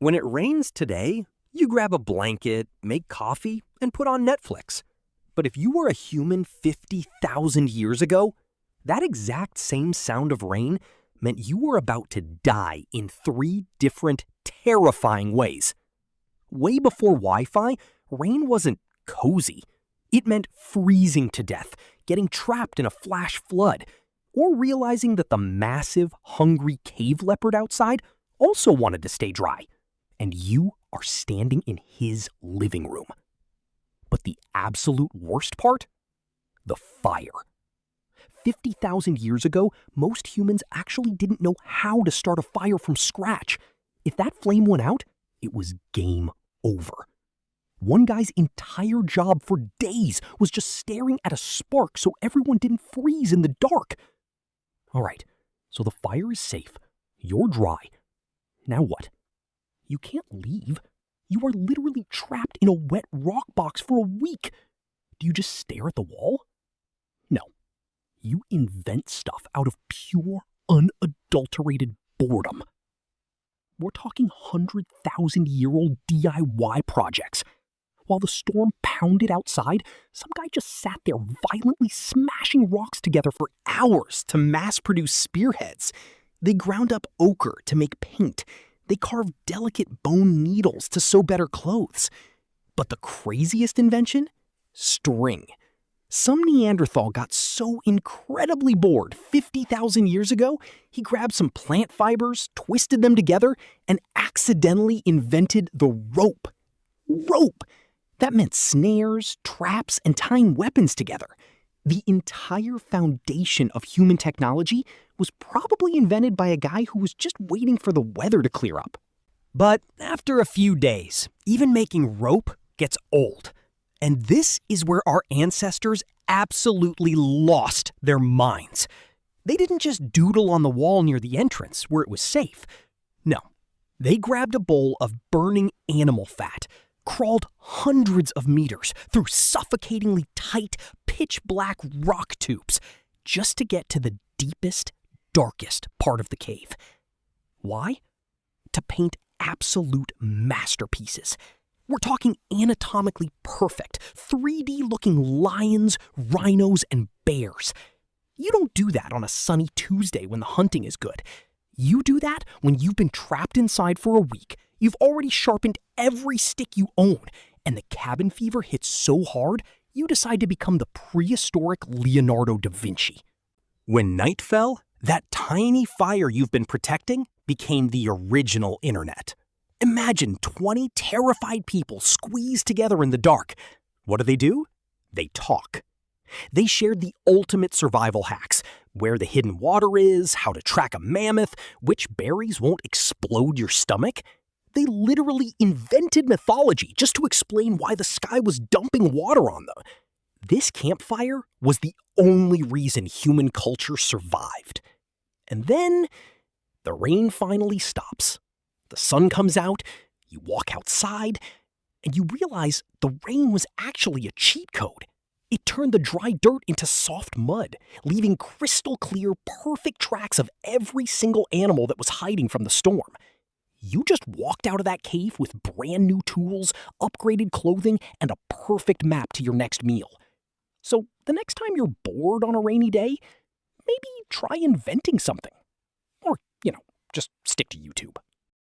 When it rains today, you grab a blanket, make coffee, and put on Netflix. But if you were a human 50,000 years ago, that exact same sound of rain meant you were about to die in 3 different, terrifying ways. Way before Wi-Fi, rain wasn't cozy. It meant freezing to death, getting trapped in a flash flood, or realizing that the massive, hungry cave leopard outside also wanted to stay dry. And you are standing in his living room. But the absolute worst part? The fire. 50,000 years ago, most humans actually didn't know how to start a fire from scratch. If that flame went out, it was game over. One guy's entire job for days was just staring at a spark so everyone didn't freeze in the dark. All right, so the fire is safe. You're dry. Now what? You can't leave. You are literally trapped in a wet rock box for a week. Do you just stare at the wall? No. You invent stuff out of pure, unadulterated boredom. We're talking 100,000-year-old DIY projects. While the storm pounded outside, some guy just sat there violently smashing rocks together for hours to mass-produce spearheads. They ground up ochre to make paint. They carved delicate bone needles to sew better clothes. But the craziest invention? String. Some Neanderthal got so incredibly bored 50,000 years ago, he grabbed some plant fibers, twisted them together, and accidentally invented the rope. Rope! That meant snares, traps, and tying weapons together. The entire foundation of human technology was probably invented by a guy who was just waiting for the weather to clear up. But after a few days, even making rope gets old. And this is where our ancestors absolutely lost their minds. They didn't just doodle on the wall near the entrance where it was safe. No, they grabbed a bowl of burning animal fat, crawled hundreds of meters through suffocatingly tight, pitch-black rock tubes just to get to the deepest, darkest part of the cave. Why? To paint absolute masterpieces. We're talking anatomically perfect, 3D-looking lions, rhinos, and bears. You don't do that on a sunny Tuesday when the hunting is good. You do that when you've been trapped inside for a week, you've already sharpened every stick you own, and the cabin fever hits so hard, you decide to become the prehistoric Leonardo da Vinci. When night fell, that tiny fire you've been protecting became the original internet. Imagine 20 terrified people squeezed together in the dark. What do? They talk. They shared the ultimate survival hacks, where the hidden water is, how to track a mammoth, which berries won't explode your stomach. They literally invented mythology just to explain why the sky was dumping water on them. This campfire was the only reason human culture survived. And then, the rain finally stops. The sun comes out, you walk outside, and you realize the rain was actually a cheat code. It turned the dry dirt into soft mud, leaving crystal clear, perfect tracks of every single animal that was hiding from the storm. You just walked out of that cave with brand new tools, upgraded clothing, and a perfect map to your next meal. So the next time you're bored on a rainy day, maybe try inventing something. Or, just stick to YouTube.